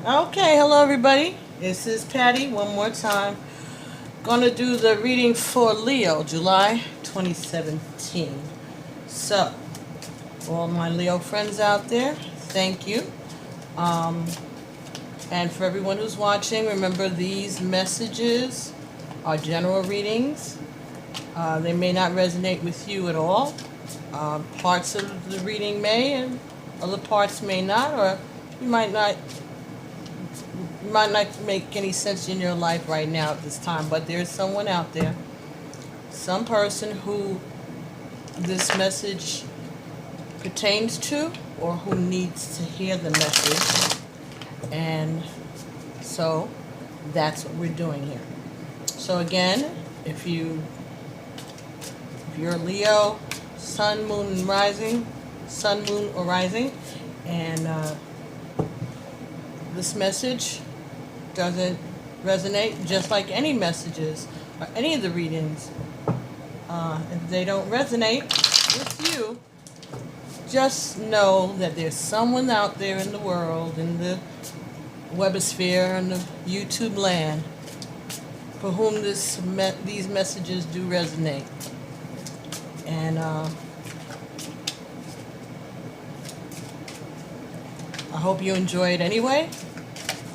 Okay, hello everybody. This is Patty one more time. Gonna do the reading for Leo, July 2017. So, all my Leo friends out there, thank you. And for everyone who's watching, remember these messages are general readings. They may not resonate with you at all. Parts of the reading may, and other parts may not, or you might not make any sense in your life right now at this time, but there's someone out there, some person who this message pertains to, or who needs to hear the message. And so that's what we're doing here. So again, if you're Leo, sun, moon, or rising, and this message doesn't resonate, just like any messages or any of the readings, if they don't resonate with you, just know that there's someone out there in the world, in the webosphere, in the YouTube land, for whom these messages do resonate. And I hope you enjoy it anyway.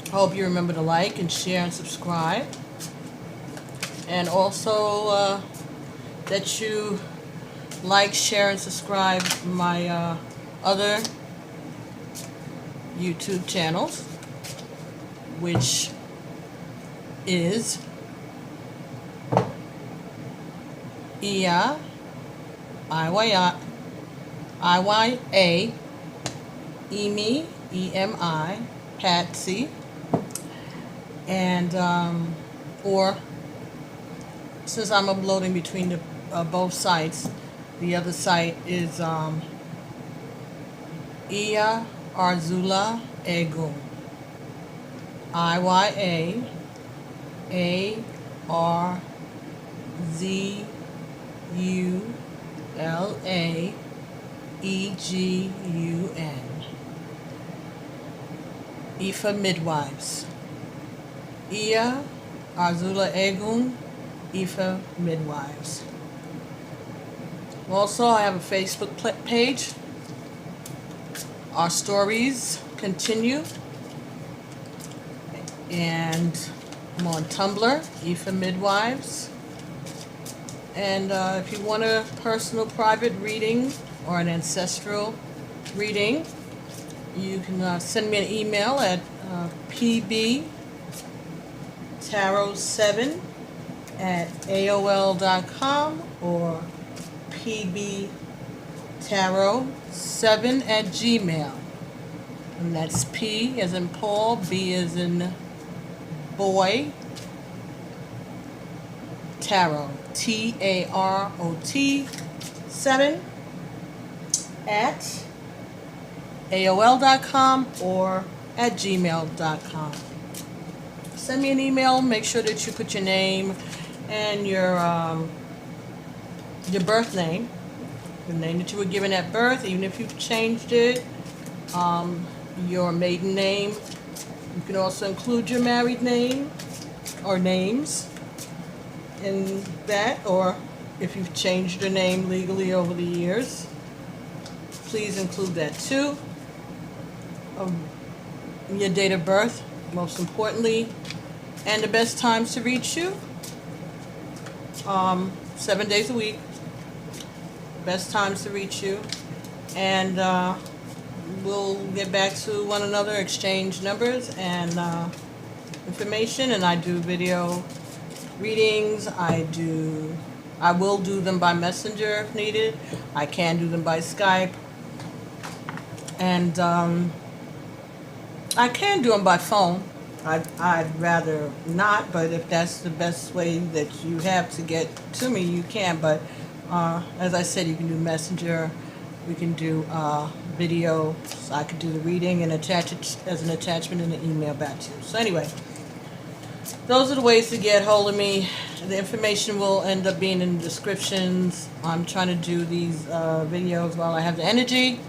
I hope you remember to like and share and subscribe. And also that you like, share, and subscribe my other YouTube channels, which is Iya Emi Emi Patsy, and or since I'm uploading between the both sites, the other site is Iya Egun, IyaArZulaEgun, IfaMidWives. Iya Egun, IfaMidWives. Also, I have a Facebook page. Our stories continue. And I'm on Tumblr, IfaMidWives. And if you want a personal private reading or an ancestral reading, you can send me an email at pbtarot7@aol.com or pbtarot7@gmail. And that's P as in Paul, B as in boy, tarot, TAROT 7 at AOL.com or at gmail.com. Send me an email. Make sure that you put your name and your birth name, the name that you were given at birth, even if you've changed it, your maiden name. You can also include your married name or names in that, or if you've changed your name legally over the years, please include that too. Your date of birth, most importantly, and the best times to reach you. 7 days a week, best times to reach you, and we'll get back to one another, exchange numbers and information. And I do video readings. I will do them by Messenger if needed. I can do them by Skype, and I can do them by phone. I'd rather not, but if that's the best way that you have to get to me, you can. But as I said, you can do Messenger. We can do video. So I could do the reading and attach it as an attachment in the email back to you. So anyway, those are the ways to get hold of me. The information will end up being in the descriptions. I'm trying to do these videos while I have the energy,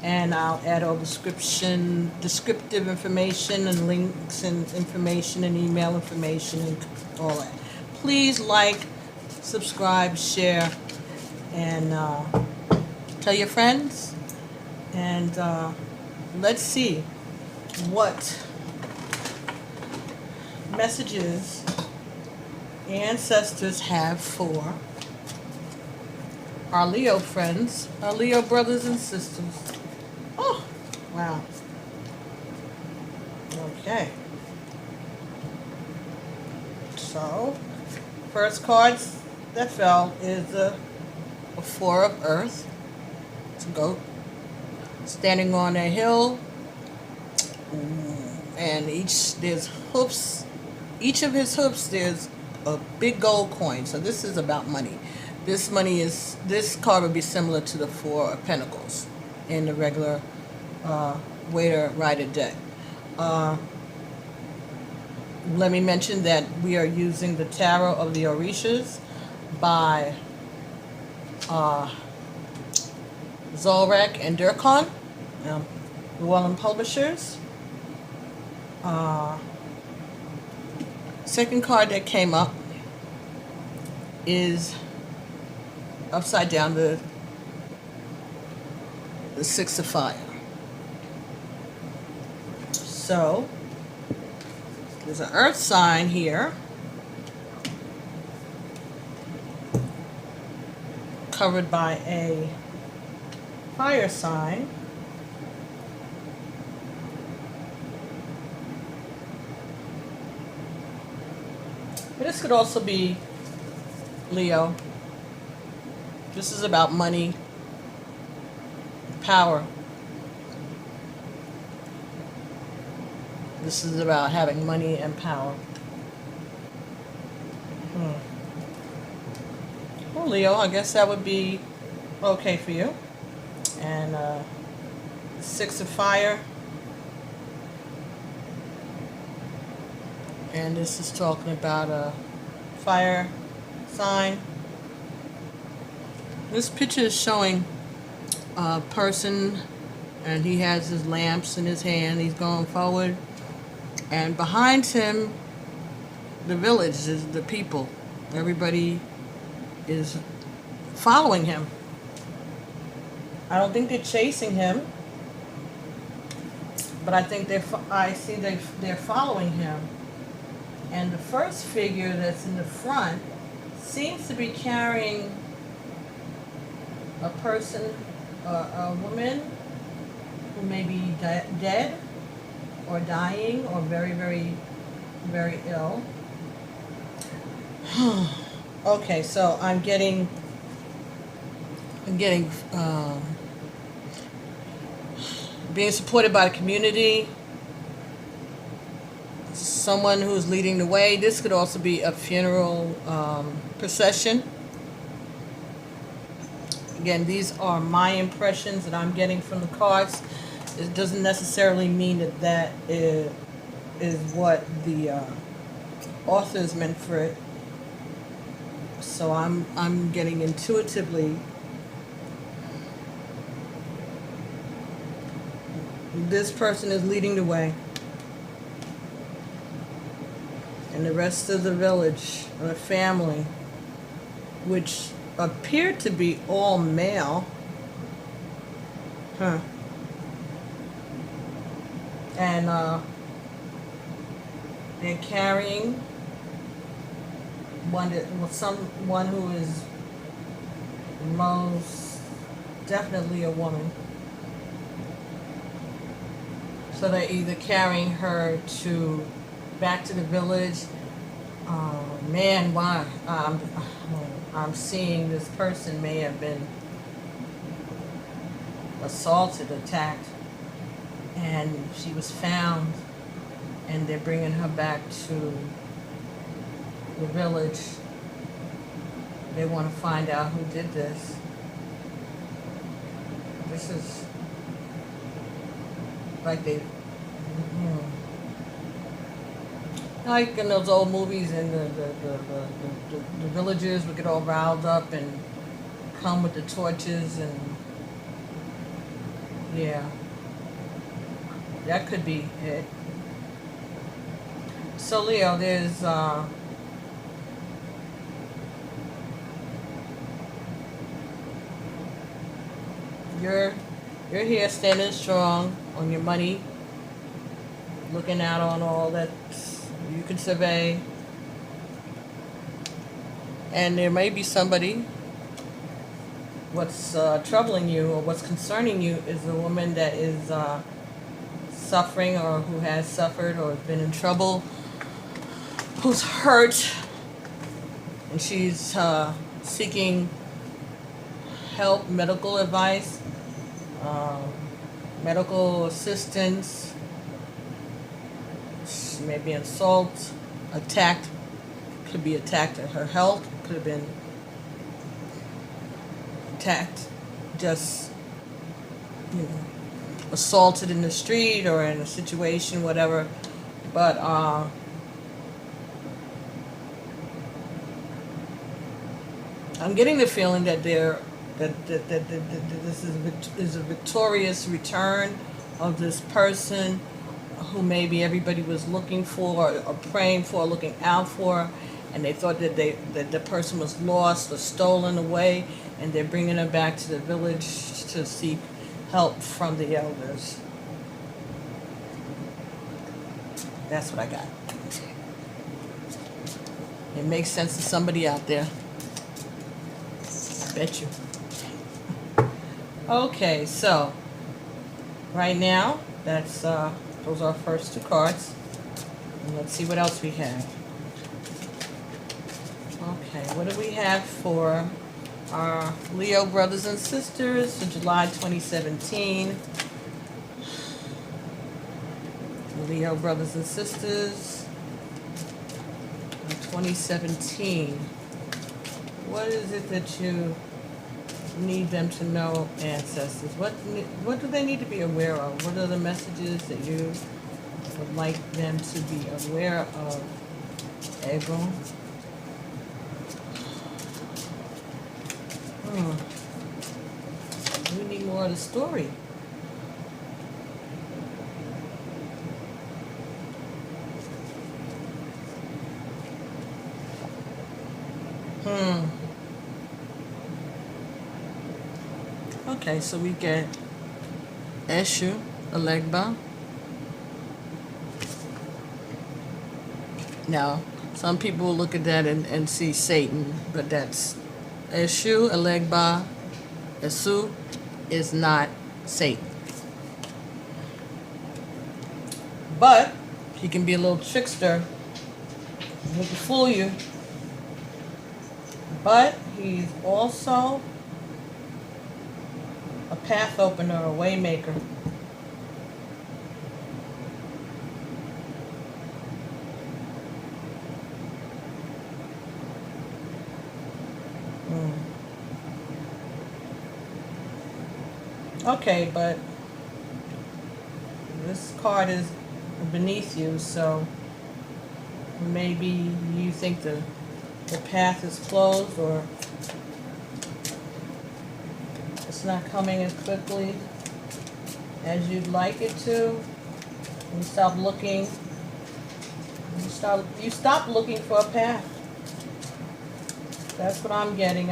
and I'll add all descriptive information and links and information and email information and all that. Please like, subscribe, share, and tell your friends, and let's see what messages ancestors have for our Leo friends, our Leo brothers and sisters. Oh, wow. Okay. So, first cards that fell is the Four of Earth. It's a goat standing on a hill, and there's hoofs. Each of his hoofs, there's a big gold coin. So this is about money. This card would be similar to the Four of Pentacles in the regular Waiter-Rider deck. Let me mention that we are using the Tarot of the Orishas by Zolrak and Durkon, Llewellyn Publishers. Second card that came up is upside down, the Six of Fire. So there's an earth sign here covered by a fire sign. But this could also be Leo. This is about money, power. This is about having money and power. Well, Leo, I guess that would be okay for you. And Six of Fire. And this is talking about a fire sign. This picture is showing a person, and he has his lamps in his hand. He's going forward. And behind him, the village is the people. Everybody is following him. I don't think they're chasing him, but I think they're following him. And the first figure that's in the front seems to be carrying a person, a woman who may be dead or dying or very, very, very ill. Okay, so I'm getting being supported by the community, someone who's leading the way. This could also be a funeral procession. Again, these are my impressions that I'm getting from the cards. It doesn't necessarily mean that is what the authors meant for it. So I'm getting intuitively this person is leading the way, and the rest of the village, the family, which appear to be all male, and they're carrying someone who is most definitely a woman. So they're either carrying her back to the village. Man, why? I'm seeing this person may have been assaulted, attacked, and she was found, and they're bringing her back to the village. They want to find out who did this. This is like like in those old movies, and the villagers would get all riled up and come with the torches and Yeah. That could be it. So Leo, there's you're here standing strong on your money, looking out on all that you can survey. And there may be somebody, what's troubling you or what's concerning you is a woman that is suffering or who has suffered or been in trouble, who's hurt, and she's seeking help, medical advice, medical assistance. She may be assaulted, attacked, could be attacked at her health, could have been attacked, just, you know, assaulted in the street or in a situation, whatever. But I'm getting the feeling that this is a victorious return of this person who maybe everybody was looking for or praying for, looking out for, and they thought that the person was lost or stolen away, and they're bringing her back to the village to seek help from the elders. That's what I got. It makes sense to somebody out there. I bet you. Okay, so right now, that's those are our first two cards. And let's see what else we have. Okay, what do we have for our Leo brothers and sisters for July 2017? Leo brothers and sisters, 2017. What is it that you need them to know, ancestors? What do they need to be aware of? What are the messages that you would like them to be aware of? Ego. We need more of the story. Okay, so we get Eshu, Alegba. Now, some people will look at that and see Satan, but that's Eshu, Alegba, Esu is not Satan. But he can be a little trickster. He can fool you. But he's also a path opener, a way maker. Okay, but this card is beneath you, so maybe you think the path is closed, or it's not coming as quickly as you'd like it to. You stop looking. You stop looking for a path. That's what I'm getting.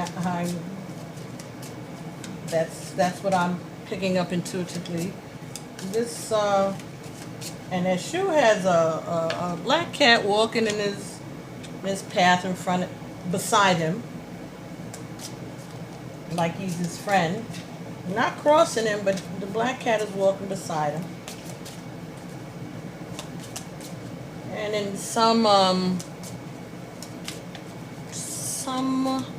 That's what I'm picking up intuitively. This and Eshu has a black cat walking in his path beside him, like he's his friend. Not crossing him, but the black cat is walking beside him. And in some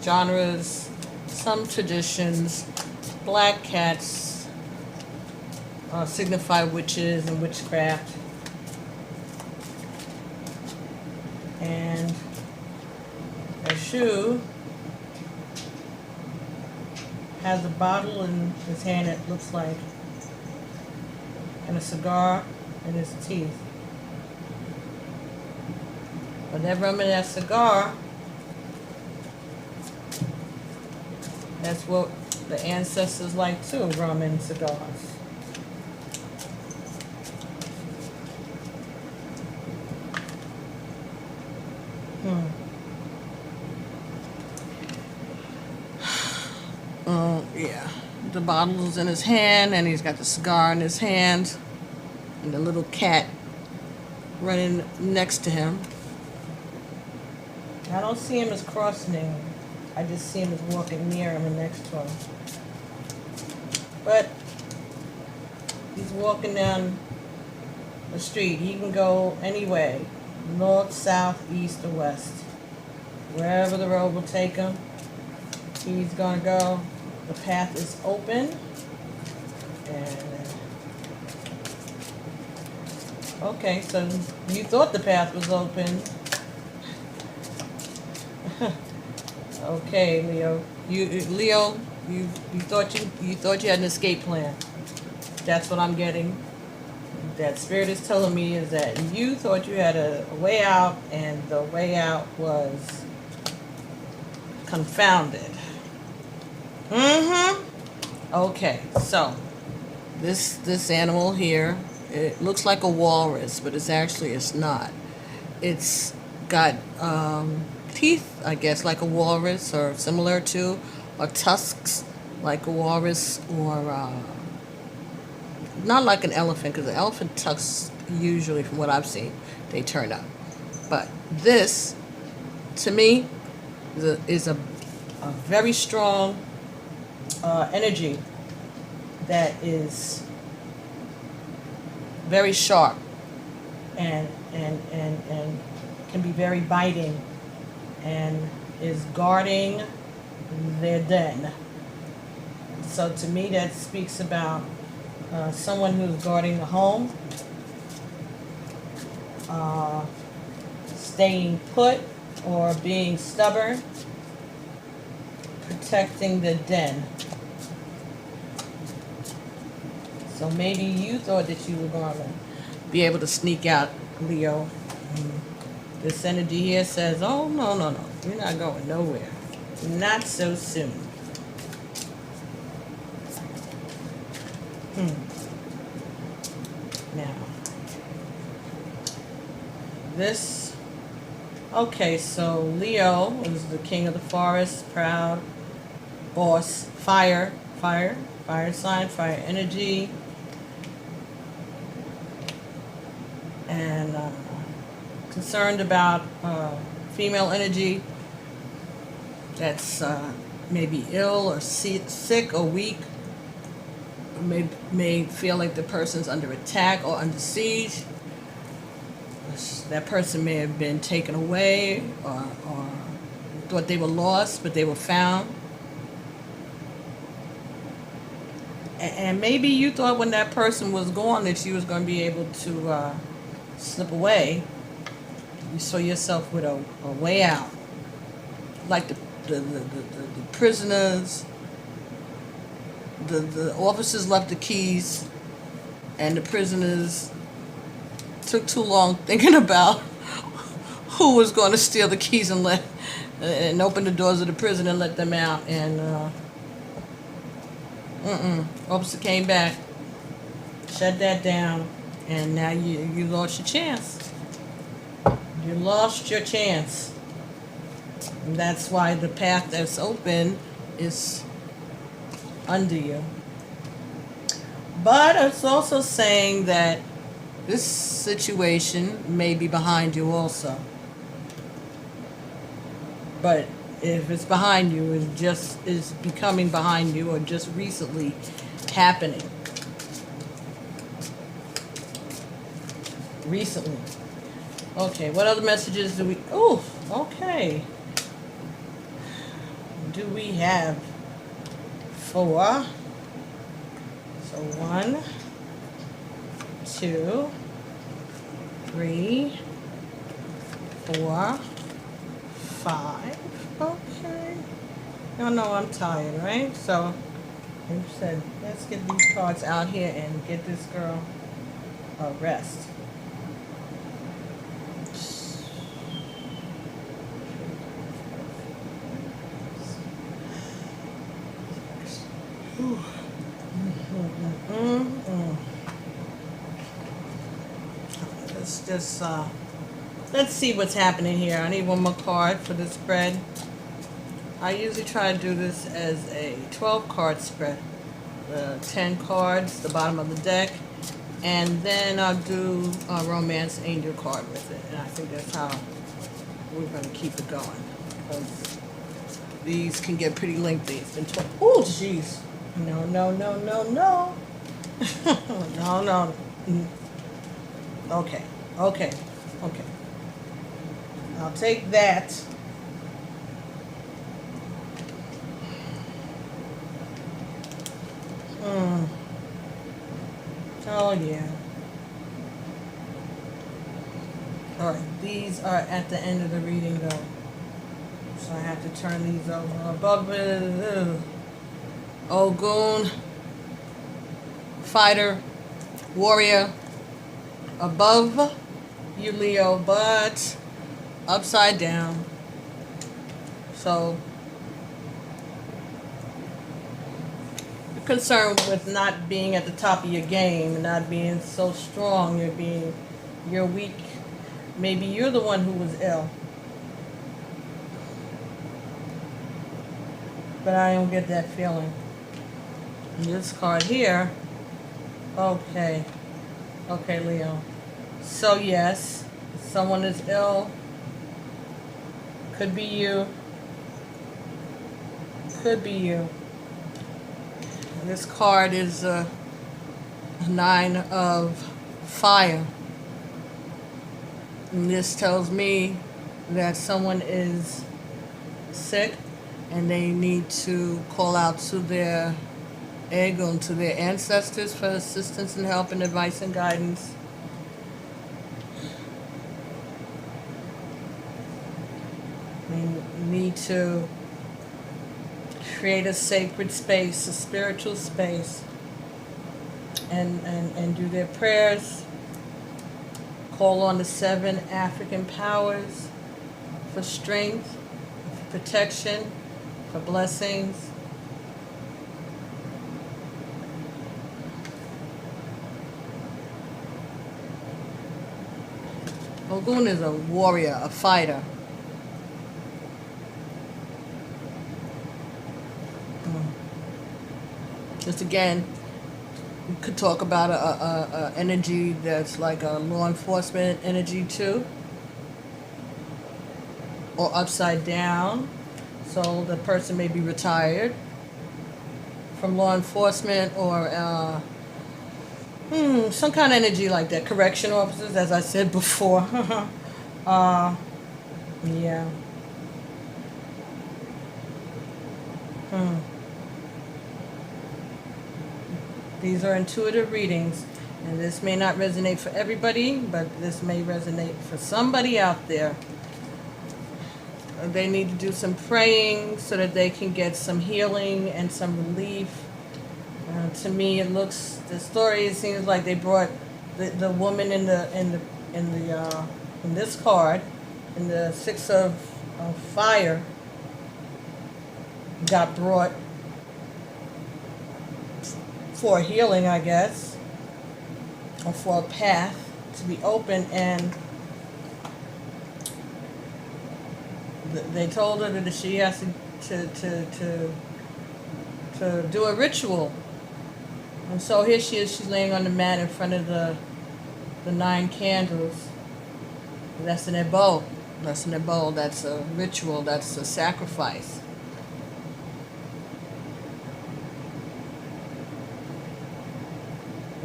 genres, some traditions, black cats signify witches and witchcraft. And Eshu has a bottle in his hand, it looks like, and a cigar in his teeth. Whenever I'm in that cigar, that's what the ancestors like too, rum and cigars. Hmm. Oh, yeah. The bottle's in his hand, and he's got the cigar in his hand, and the little cat running next to him. I don't see him as crossing him. I just see him as walking near him and next to him. But he's walking down the street. He can go any way, north, south, east, or west. Wherever the road will take him, he's going to go. The path is open. And okay, so you thought the path was open. Okay, Leo. You thought you had an escape plan. That's what I'm getting. That spirit is telling me is that you thought you had a way out, and the way out was confounded. Okay, so this animal here, it looks like a walrus, but it's not. It's got teeth, I guess, like a walrus, or similar to, or tusks like a walrus, or not like an elephant, because the elephant tusks usually, from what I've seen, they turn up. But this, to me, is a very strong energy that is very sharp and can be very biting, and is guarding their den. So to me, that speaks about someone who's guarding the home, staying put or being stubborn, protecting the den. So maybe you thought that you were going to be able to sneak out, Leo. This energy here says, oh, no, you're not going nowhere. Not so soon. Now, this, okay, so Leo is the king of the forest, proud, boss, fire sign, fire energy, and concerned about female energy that's maybe ill or sick or weak, may feel like the person's under attack or under siege. That person may have been taken away, or thought they were lost, but they were found. And maybe you thought when that person was gone that you was going to be able to slip away. You saw yourself with a way out. Like the prisoners, the officers left the keys, and the prisoners took too long thinking about who was going to steal the keys and open the doors of the prison and let them out. And officer came back, shut that down, and now you lost your chance. You lost your chance. And that's why the path that's open is under you. But it's also saying that this situation may be behind you also. But if it's behind you, it just is becoming behind you, or just recently happening. Recently. Okay, what other messages do we... Oh, okay. Do we have 4? So 1, 2, 3, 4, 5. Okay. Y'all know I'm tired, right? So I said, let's get these cards out here and get this girl a rest. Let's just Let's see what's happening here. I need one more card for the spread. I usually try to do this as a 12 card spread. 10 cards, the bottom of the deck, and then I'll do a romance angel card with it. And I think that's how we're going to keep it going, because these can get pretty lengthy. It's been oh, jeez. No, no, no, no, no. No, no. Okay, okay, okay. I'll take that. Oh, yeah. Alright, these are at the end of the reading, though. So I have to turn these over. Above it. Ogun. Fighter. Warrior. Above you, Leo, but upside down. So you're concerned with not being at the top of your game, not being so strong. You're weak. Maybe you're the one who was ill. But I don't get that feeling. And this card here. Okay. Okay, Leo. So yes, someone is ill. Could be you. Could be you. This card is a 9 of fire. And this tells me that someone is sick and they need to call out to their ego, to their ancestors for assistance and help and advice and guidance. They need to create a sacred space, a spiritual space, and do their prayers. Call on the 7 African powers for strength, for protection, for blessings. Ogun is a warrior, a fighter. Just again, we could talk about a energy that's like a law enforcement energy too, or upside down. So the person may be retired from law enforcement, or some kind of energy like that. Correction officers, as I said before. Yeah. These are intuitive readings, and this may not resonate for everybody, but this may resonate for somebody out there. They need to do some praying so that they can get some healing and some relief. To me, it looks, the story, it seems like they brought the woman in this card, in the 6 of fire, got brought for healing, I guess, or for a path to be open, and they told her that she has to do a ritual. And so here she is, she's laying on the mat in front of the 9 candles. That's an ebo. That's an ebo. That's a ritual. That's a sacrifice.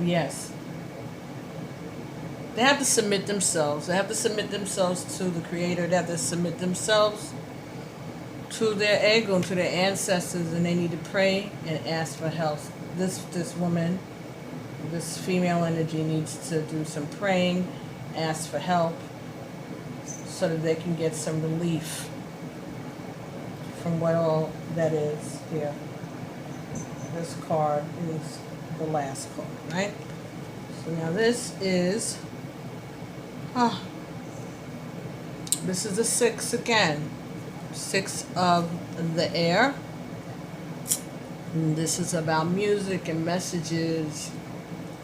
Yes. They have to submit themselves. They have to submit themselves to the Creator. They have to submit themselves to their ego, to their ancestors, and they need to pray and ask for help. This woman, this female energy, needs to do some praying, ask for help, so that they can get some relief from what all that is here. This card is the last card, right? So now this is the 6 again. 6 of the air. And this is about music and messages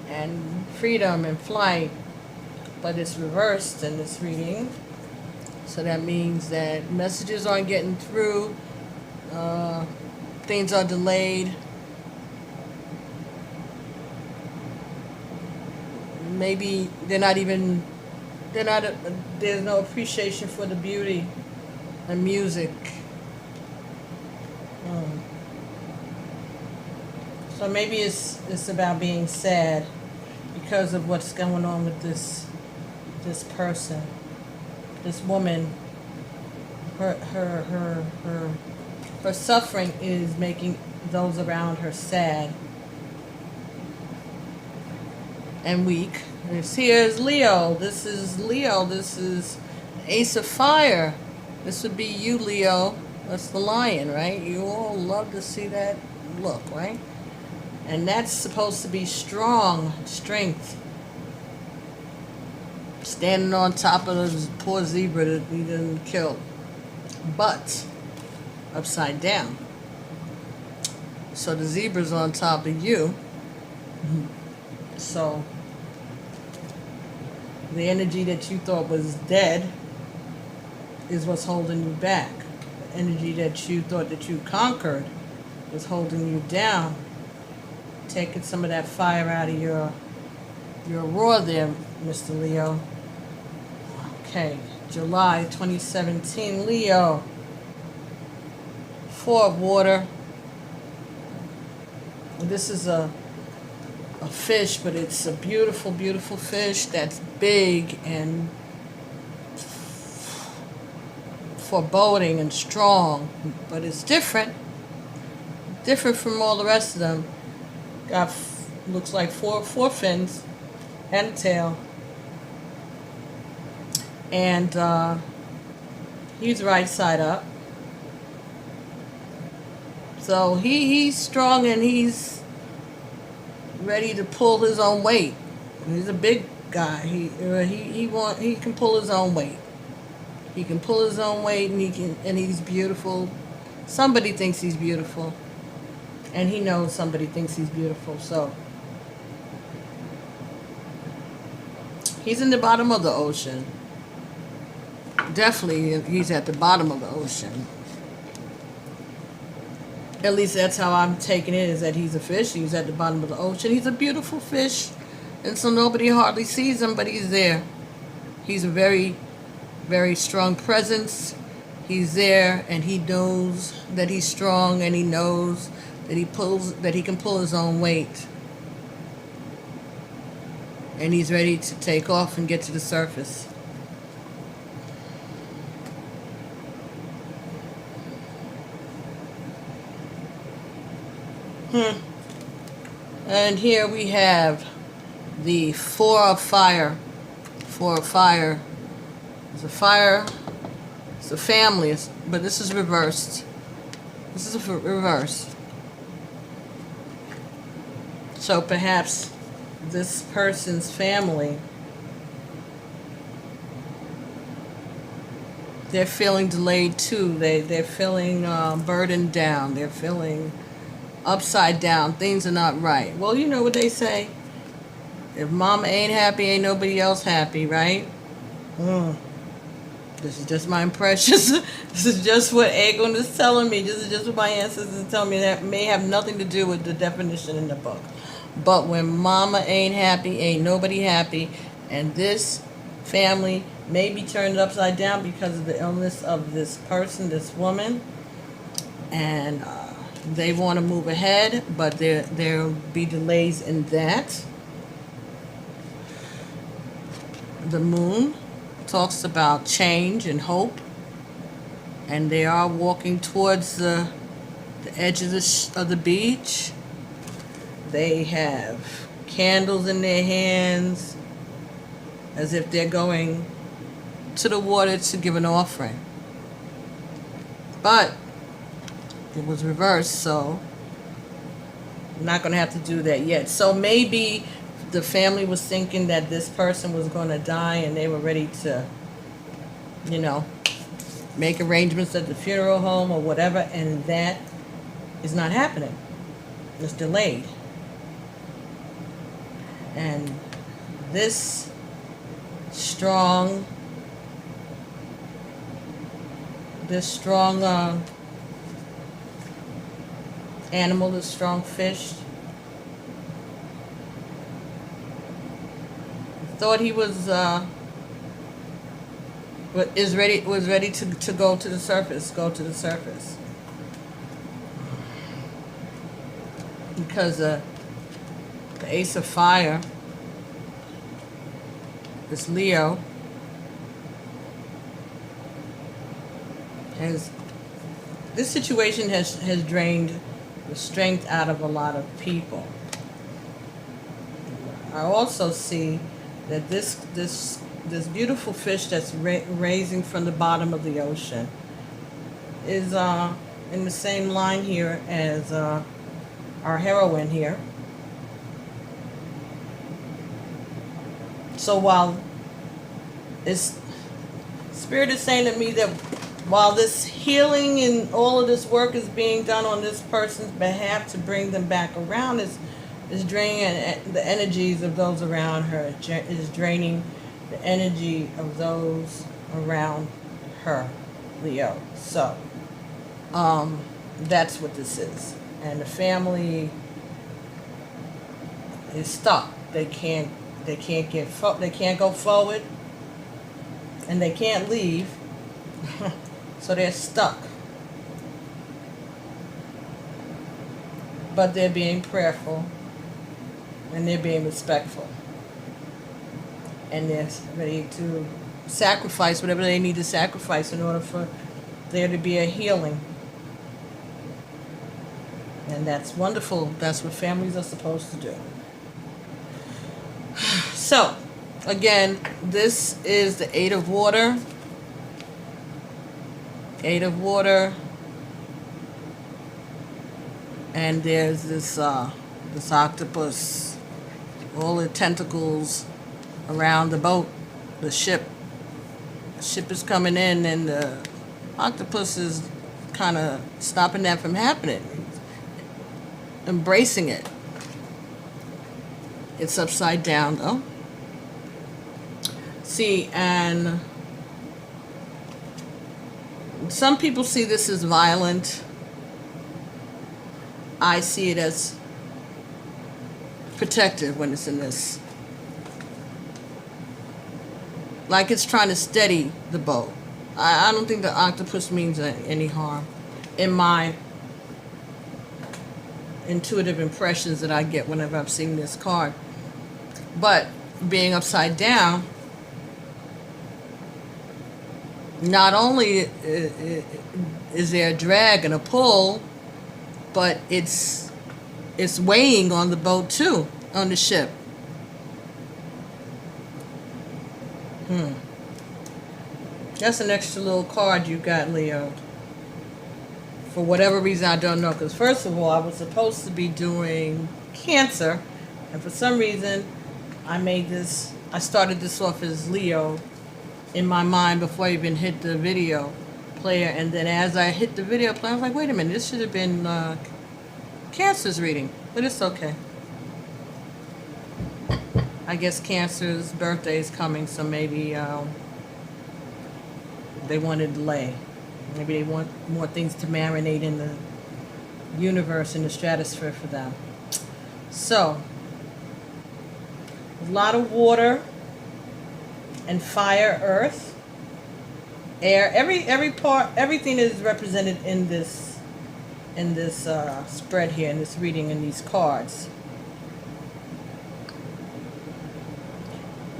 and freedom and flight, but it's reversed in this reading. So that means that messages aren't getting through, things are delayed. Maybe there's no appreciation for the beauty and music. So maybe it's about being sad because of what's going on with this person, this woman. Her suffering is making those around her sad and weak. This here is Leo. This is Leo. This is Ace of Fire. This would be you, Leo. That's the lion, right? You all love to see that look, right? And that's supposed to be strong, strength. Standing on top of this poor zebra that he didn't kill. But upside down. So the zebra's on top of you. So the energy that you thought was dead is what's holding you back. The energy that you thought that you conquered was holding you down. Taking some of that fire out of your roar there, Mr. Leo. Okay, July 2017, Leo. 4 of water. This is a fish, but it's a beautiful, beautiful fish that's big and foreboding and strong, but it's different from all the rest of them. Got looks like four fins and a tail, and he's right side up. So he's strong and he's ready to pull his own weight. He's a big guy. He can pull his own weight. He can pull his own weight, and he's beautiful. Somebody thinks he's beautiful, and he knows somebody thinks he's beautiful. So he's in the bottom of the ocean. Definitely, he's at the bottom of the ocean. At least that's how I'm taking it, is that he's a fish. He's at the bottom of the ocean. He's a beautiful fish, and so nobody hardly sees him, but he's there. He's a very, very strong presence. He's there, and he knows that he's strong, and he knows that he can pull his own weight. And he's ready to take off and get to the surface. And here we have the 4 of fire. 4 of fire. It's a fire. It's a family, but this is reversed. This is reversed. So perhaps this person's family, they're feeling delayed too. They're feeling burdened down. They're feeling upside down. Things are not right. Well, you know what they say. If mama ain't happy, ain't nobody else happy, right? This is just my impressions. This is just what Aegon is telling me. This is just what my ancestors are telling me. That may have nothing to do with the definition in the book. But when mama ain't happy, ain't nobody happy. And this family may be turned upside down because of the illness of this person, this woman. And they want to move ahead, but there'll be delays in that. The moon talks about change and hope, and they are walking towards the edge of the beach. They have candles in their hands, as if they're going to the water to give an offering. But it was reversed, so I'm not going to have to do that yet. So maybe the family was thinking that this person was going to die, and they were ready to, make arrangements at the funeral home or whatever, and that is not happening. It's delayed. And this strong this strong animal, this strong fish. Thought he was ready to go to the surface, because the Ace of Fire, this Leo, this situation has drained the strength out of a lot of people. I also see that this beautiful fish that's raising from the bottom of the ocean is in the same line here as our heroine here. So while Spirit is saying to me that while this healing and all of this work is being done on this person's behalf to bring them back around, is draining the energies of those around her, is draining the energy of those around her, Leo. So that's what this is. And the family is stuck. They can't go forward, and they can't leave. So they're stuck. But they're being prayerful, and they're being respectful, and they're ready to sacrifice whatever they need to sacrifice in order for there to be a healing. And that's wonderful. That's what families are supposed to do. So, again, this is the Eight of Water. Eight of Water. And there's this octopus, all the tentacles around the boat, the ship. The ship is coming in, and the octopus is kind of stopping that from happening, embracing it. It's upside down, though. See, and some people see this as violent. I see it as protective when it's in this. Like it's trying to steady the boat. I don't think the octopus means any harm in my intuitive impressions that I get whenever I've seen this card. But being upside down, not only is there a drag and a pull, but it's weighing on the boat too, on the ship. That's an extra little card you got, Leo. For whatever reason, I don't know. Because first of all, I was supposed to be doing Cancer, and for some reason, I started this off as Leo in my mind before I even hit the video player, and then as I hit the video player, I was like, wait a minute, this should have been Cancer's reading, but it's okay. I guess Cancer's birthday is coming, so maybe they want to delay. Maybe they want more things to marinate in the universe, in the stratosphere for them. So, a lot of water and fire, earth, air. Every part, everything is represented in this spread here, in this reading, in these cards.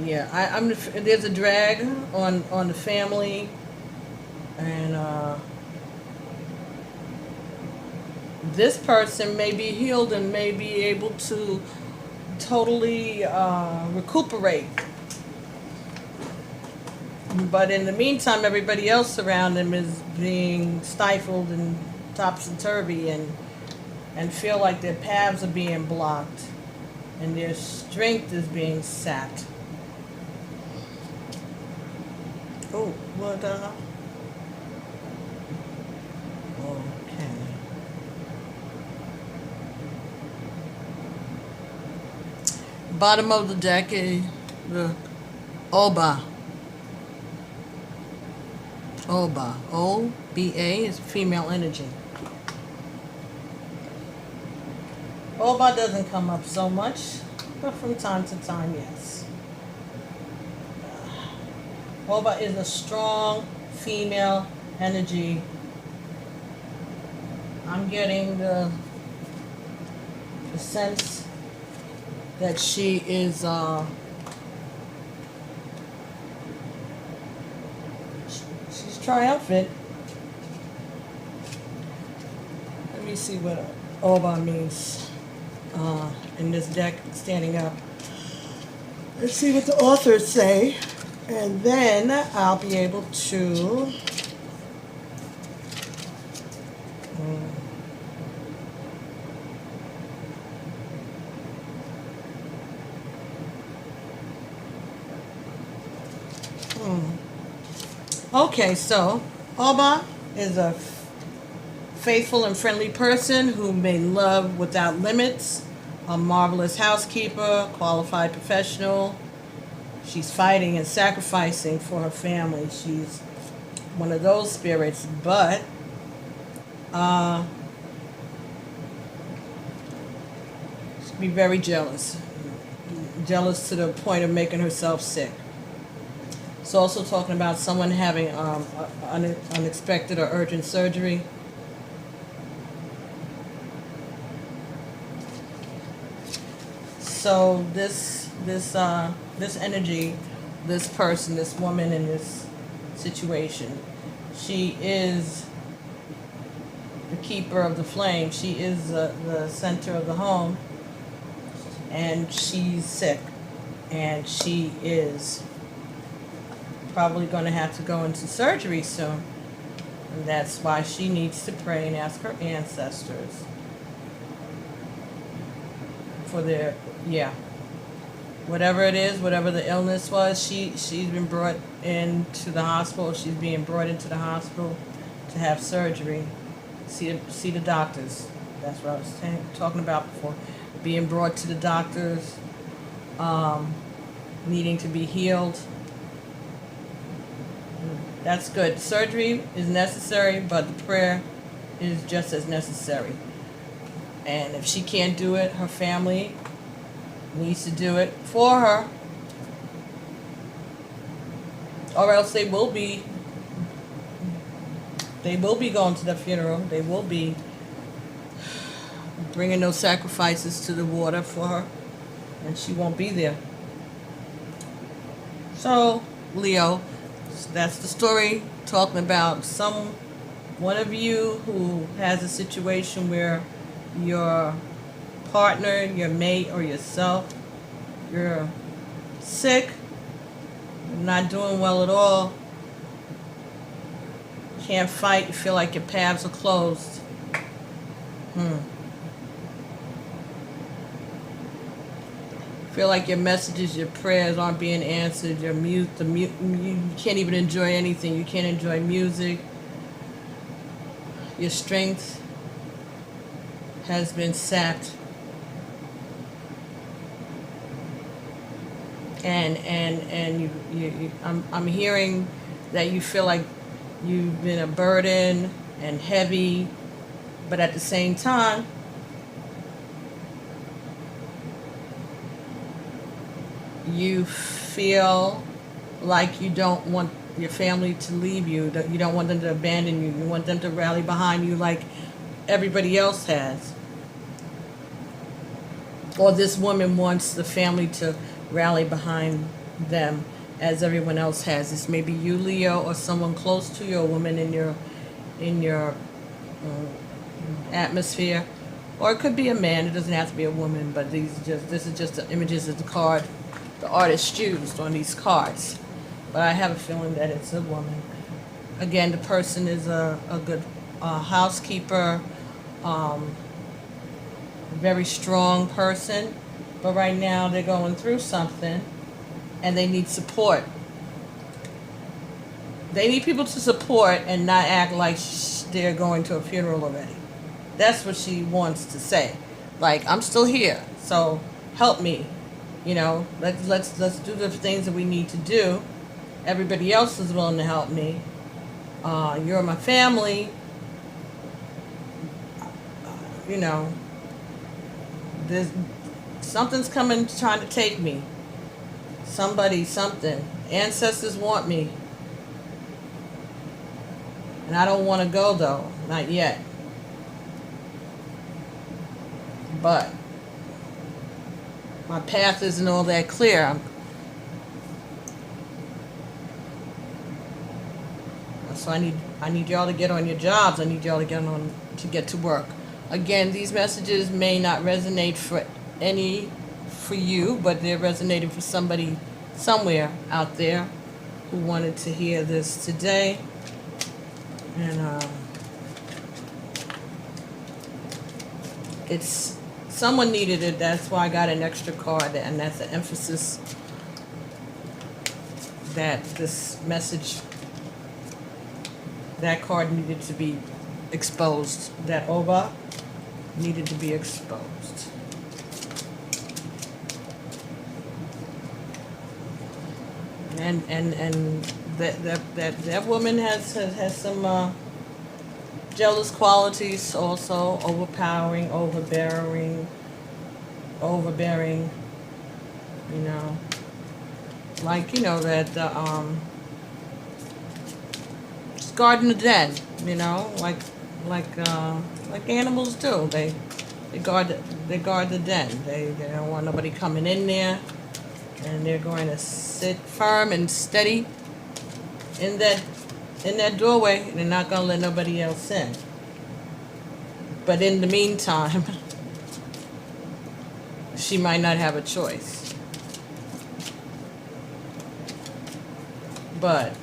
Yeah, there's a drag on the family, and this person may be healed and may be able to totally recuperate. But in the meantime, everybody else around them is being stifled and topsy-turvy, and feel like their paths are being blocked and their strength is being sapped. Oh, what okay. Bottom of the deck, the Oba. Oba. O-B-A is female energy. Oba doesn't come up so much, but from time to time, yes. Oba is a strong female energy. I'm getting the sense that she is she's triumphant. Let me see what Oba means in this deck standing up. Let's see what the authors say, and then I'll be able to Okay, so Oba is a faithful and friendly person who may love without limits, a marvelous housekeeper, qualified professional. She's fighting and sacrificing for her family. She's one of those spirits, but she'd be very jealous. Jealous to the point of making herself sick. It's also talking about someone having unexpected or urgent surgery. So this energy, this person, this woman in this situation, she is the keeper of the flame. She is the center of the home, and she's sick, and she is probably going to have to go into surgery soon. And that's why she needs to pray and ask her ancestors for their, whatever it is, whatever the illness was. She's been brought into the hospital. She's being brought into the hospital to have surgery, see the doctors. That's what I was talking about before. Being brought to the doctors, needing to be healed. That's good. Surgery is necessary, but the prayer is just as necessary. And if she can't do it, her family needs to do it for her, or else they will be going to the funeral. They will be bringing those sacrifices to the water for her, and she won't be there. So, Leo, that's the story, talking about one of you who has a situation where your partner, your mate, or yourself, you're sick, not doing well at all, can't fight, you feel like your paths are closed. Feel like your messages, your prayers aren't being answered. You can't even enjoy anything. You can't enjoy music. Your strength has been sapped. And I'm hearing that you feel like you've been a burden and heavy, but at the same time, you feel like you don't want your family to leave you, that you don't want them to abandon you. You want them to rally behind you like everybody else has. Or this woman wants the family to rally behind them as everyone else has. This may be you, Leo, or someone close to you, a woman in your atmosphere. Or it could be a man. It doesn't have to be a woman, but this is just the images of the card the artist used on these cards. But I have a feeling that it's a woman. Again, the person is a good housekeeper, very strong person, but right now they're going through something and they need support. They need people to support and not act like they're going to a funeral already. That's what she wants to say. Like, I'm still here, so help me. You know, let's do the things that we need to do. Everybody else is willing to help me. You're my family. You know, there's something's coming trying to take me. Somebody, something. Ancestors want me. And I don't want to go though. Not yet. But my path isn't all that clear. So I need y'all to get on your jobs. I need y'all to get to work. Again, these messages may not resonate for you, but they're resonating for somebody somewhere out there who wanted to hear this today. And it's someone needed it. That's why I got an extra card, and that's an emphasis that this message, that card needed to be exposed. That Oba needed to be exposed. And that woman has some jealous qualities also, overpowering, overbearing, you know, like, you know, that just guarding the den, you know, like animals do. They guard the den. They don't want nobody coming in there, and they're going to sit firm and steady in that doorway. They're not going to let nobody else in. But in the meantime, she might not have a choice. But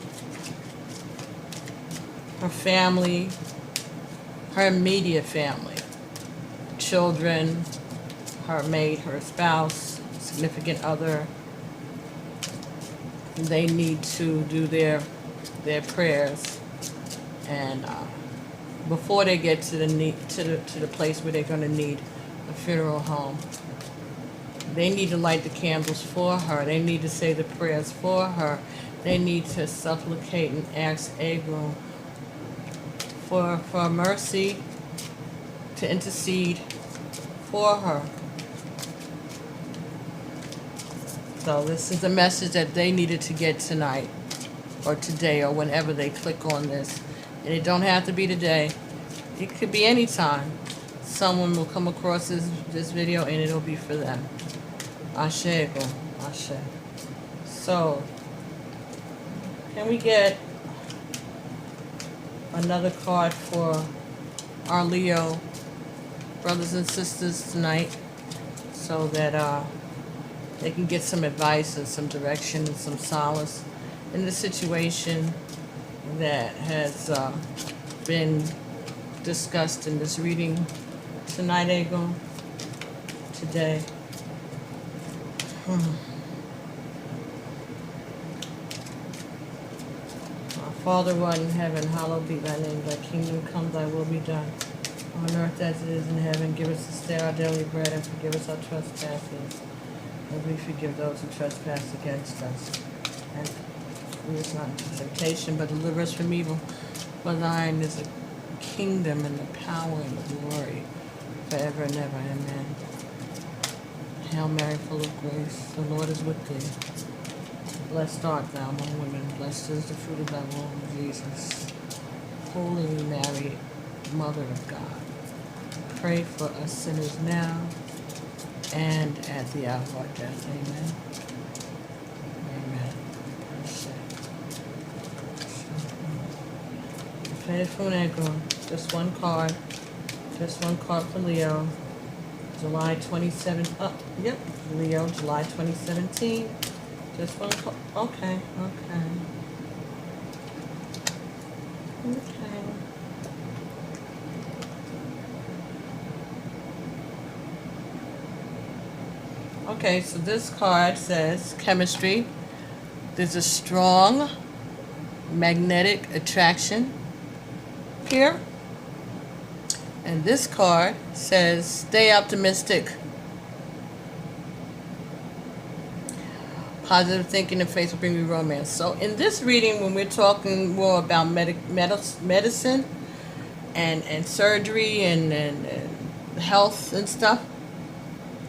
her family, her immediate family, children, her mate, her spouse, significant other, they need to do their prayers, and before they get to the place where they're going to need a funeral home, they need to light the candles for her. They need to say the prayers for her. They need to supplicate and ask Egun for mercy, to intercede for her. So this is a message that they needed to get tonight, or today, or whenever they click on this. And it don't have to be today. It could be any time. Someone will come across this video and it'll be for them. Ashe, Egun. Ashe. So, can we get another card for our Leo brothers and sisters tonight, so that they can get some advice and some direction and some solace in the situation that has been discussed in this reading tonight, Egun, today. Our Father, who art in heaven, hallowed be thy name. Thy kingdom come, thy will be done, on earth as it is in heaven. Give us this day our daily bread, and forgive us our trespasses, as we forgive those who trespass against us. And lead us not into temptation, but deliver us from evil. For thine is the kingdom and the power and the glory forever and ever. Amen. Hail Mary, full of grace, the Lord is with thee. Blessed art thou among women, blessed is the fruit of thy womb, Jesus. Holy Mary, Mother of God, pray for us sinners now and at the hour of our death. Amen. Amen. Faithful Egun. Just one card. Just one card for Leo. July 27th. Oh, yep. Leo, July 2017. Just one card. Okay. Okay, so this card says chemistry. There's a strong magnetic attraction here. And this card says stay optimistic. Positive thinking and faith will bring you romance. So in this reading, when we're talking more about medicine and surgery and health and stuff,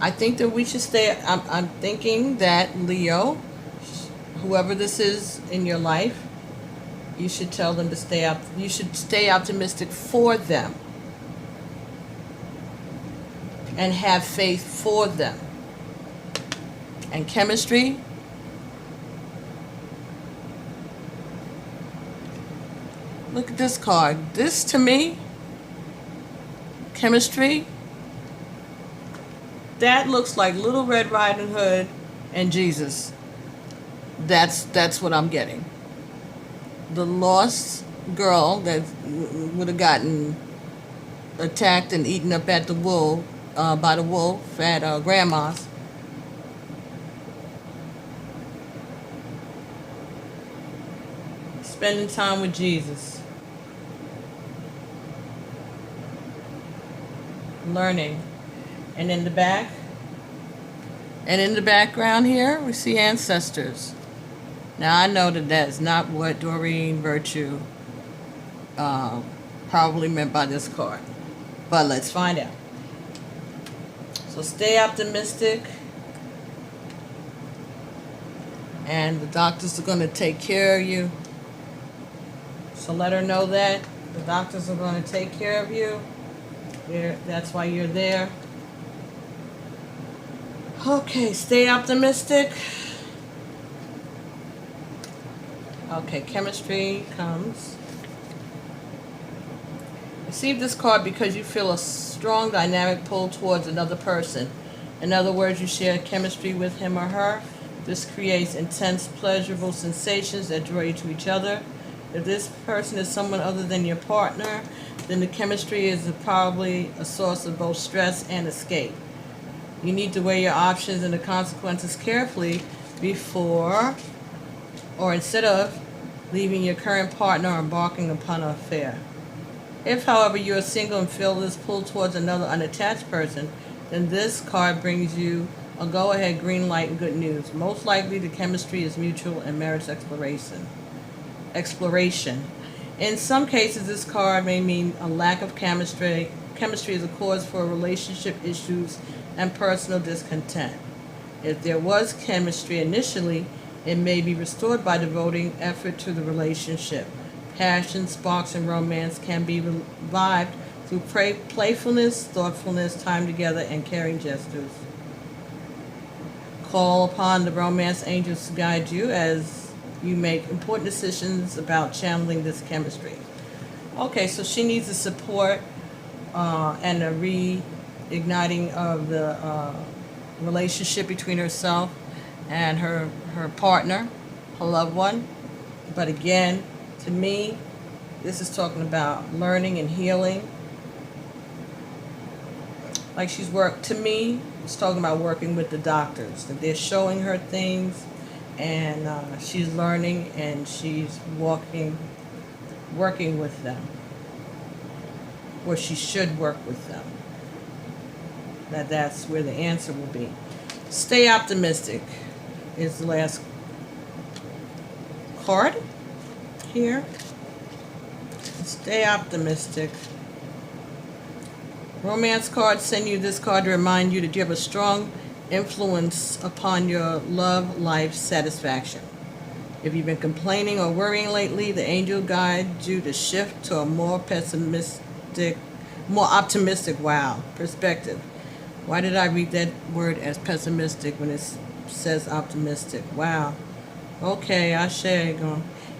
I think that we should stay. I'm thinking that Leo, whoever this is in your life, you should tell them to stay up. You should stay optimistic for them and have faith for them. And chemistry, look at this card. This to me, chemistry, that looks like Little Red Riding Hood and Jesus. That's what I'm getting. The lost girl that would have gotten attacked and eaten up at the wolf by the wolf at grandma's. Spending time with Jesus. Learning. And in the back, and in the background here, we see ancestors. Now, I know that that's not what Doreen Virtue probably meant by this card. But let's find out. So stay optimistic. And the doctors are going to take care of you. So let her know that. The doctors are going to take care of you. That's why you're there. Okay, stay optimistic. Okay, chemistry comes. Receive this card because you feel a strong dynamic pull towards another person. In other words, you share chemistry with him or her. This creates intense, pleasurable sensations that draw you to each other. If this person is someone other than your partner, then the chemistry is probably a source of both stress and escape. You need to weigh your options and the consequences carefully before or instead of leaving your current partner or embarking upon an affair. If, however, you are single and feel this pull towards another unattached person, then this card brings you a go-ahead green light and good news. Most likely the chemistry is mutual and merits exploration. In some cases, this card may mean a lack of chemistry. Chemistry is a cause for relationship issues and personal discontent. If there was chemistry initially, it may be restored by devoting effort to the relationship. Passion, sparks, and romance can be revived through playfulness, thoughtfulness, time together, and caring gestures. Call upon the romance angels to guide you as you make important decisions about channeling this chemistry. Okay, so she needs the support and a reigniting of the relationship between herself and her partner, her loved one. But again, to me, this is talking about learning and healing. Like to me, it's talking about working with the doctors. That they're showing her things, and she's learning, and she's working with them. Or she should work with them. That's where the answer will be. Stay optimistic is the last card here. Stay optimistic. Romance cards send you this card to remind you that you have a strong influence upon your love life satisfaction. If you've been complaining or worrying lately, the angel guides you to shift to a more optimistic perspective. Why did I read that word as pessimistic when it says optimistic? Wow. Okay, I share.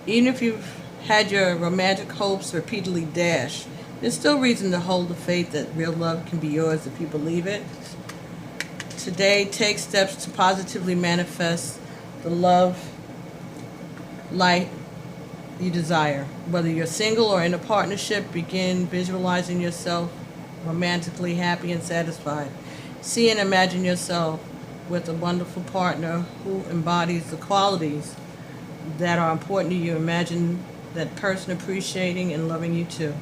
Even if you've had your romantic hopes repeatedly dashed, there's still reason to hold the faith that real love can be yours if you believe it. Today, take steps to positively manifest the love light you desire. Whether you're single or in a partnership, begin visualizing yourself romantically happy and satisfied. See and imagine yourself with a wonderful partner who embodies the qualities that are important to you. Imagine that person appreciating and loving you too. You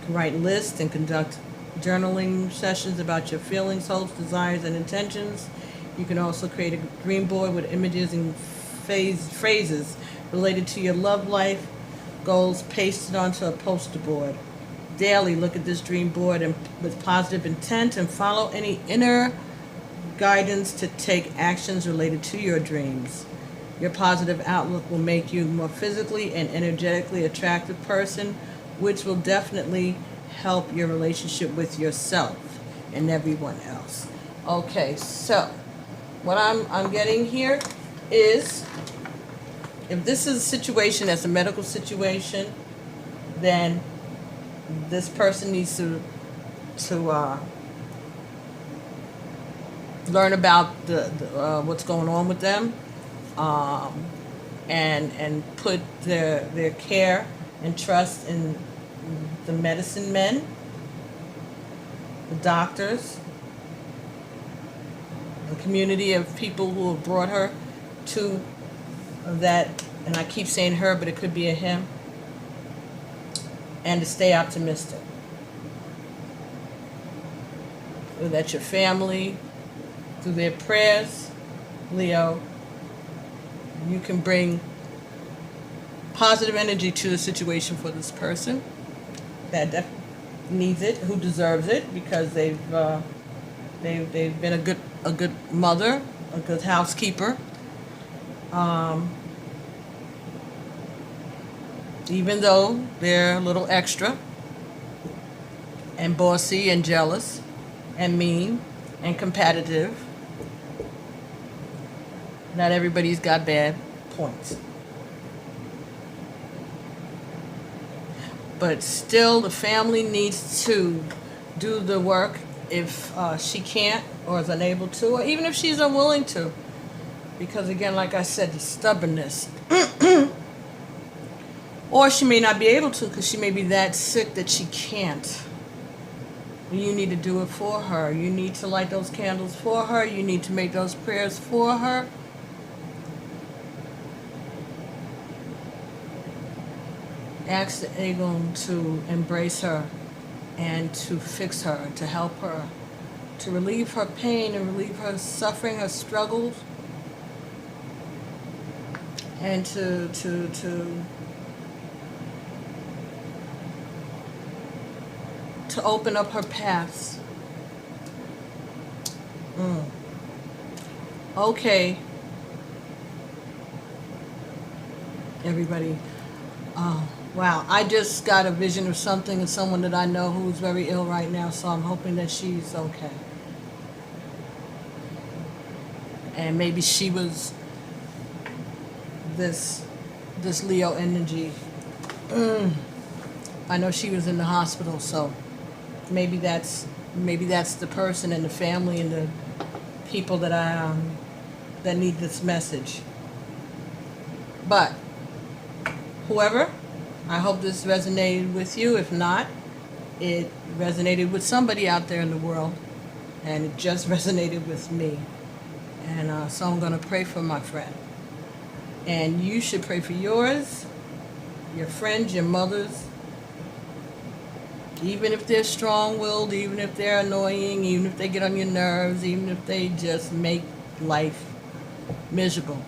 can write lists and conduct journaling sessions about your feelings, hopes, desires, and intentions. You can also create a dream board with images and phrases related to your love life goals pasted onto a poster board. Daily, look at this dream board and with positive intent and follow any inner guidance to take actions related to your dreams. Your positive outlook will make you a more physically and energetically attractive person, which will definitely help your relationship with yourself and everyone else. Okay, so what I'm getting here is, if this is a situation that's a medical situation, then this person needs to learn about the what's going on with them, and put their care and trust in the medicine men, the doctors, the community of people who have brought her to that, and I keep saying her, but it could be a him, and to stay optimistic. Whether that's your family, through their prayers, Leo, you can bring positive energy to the situation for this person that needs it, who deserves it, because they've been a good mother, a good housekeeper. Even though they're a little extra and bossy and jealous and mean and competitive, not everybody's got bad points. But still, the family needs to do the work if she can't or is unable to, or even if she's unwilling to. Because again, like I said, the stubbornness. Or she may not be able to because she may be that sick that she can't. You need to do it for her. You need to light those candles for her. You need to make those prayers for her. Ask the Egon to embrace her and to fix her, to help her, to relieve her pain and relieve her suffering, her struggles, and to open up her paths. Okay, everybody. Wow, I just got a vision of something of someone that I know who's very ill right now, so I'm hoping that she's okay. And maybe she was this Leo energy. I know she was in the hospital, so maybe that's the person and the family and the people that that need this message. But whoever, I hope this resonated with you. If not, it resonated with somebody out there in the world, and it just resonated with me. And so I'm going to pray for my friend. And you should pray for yours, your friends, your mothers, even if they're strong-willed, even if they're annoying, even if they get on your nerves, even if they just make life miserable.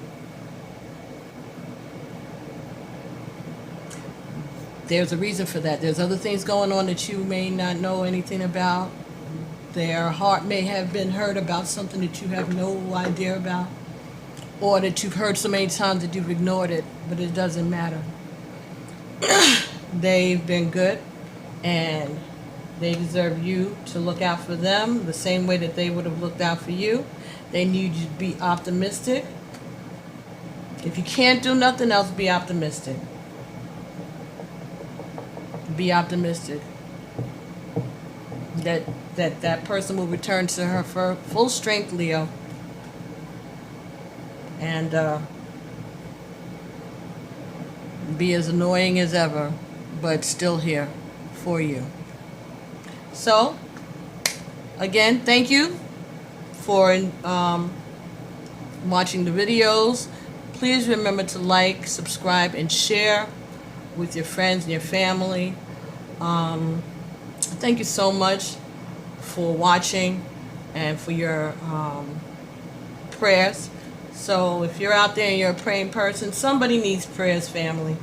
There's a reason for that. There's other things going on that you may not know anything about. Their heart may have been hurt about something that you have no idea about, or that you've heard so many times that you've ignored it, but it doesn't matter. They've been good, and they deserve you to look out for them the same way that they would have looked out for you. They need you to be optimistic. If you can't do nothing else, be optimistic. Be optimistic that person will return to her for full strength, Leo, and be as annoying as ever, but still here for you. So again, thank you for watching the videos. Please remember to like, subscribe, and share with your friends and your family. Thank you so much for watching and for your prayers. So if you're out there and you're a praying person, somebody needs prayers, family.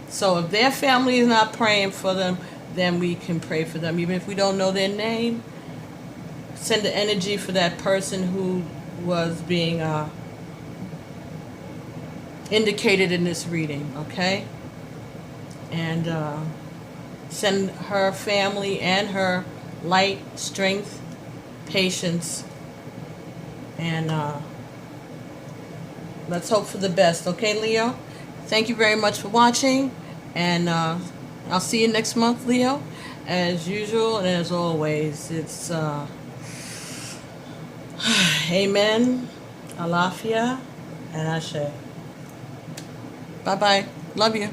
So if their family is not praying for them, then we can pray for them. Even if we don't know their name, send the energy for that person who was being indicated in this reading, okay? And send her family and her light, strength, patience, and let's hope for the best, okay, Leo? Thank you very much for watching, and I'll see you next month, Leo. As usual and as always, it's Amen, Alafia, and Ashe. Bye-bye. Love you.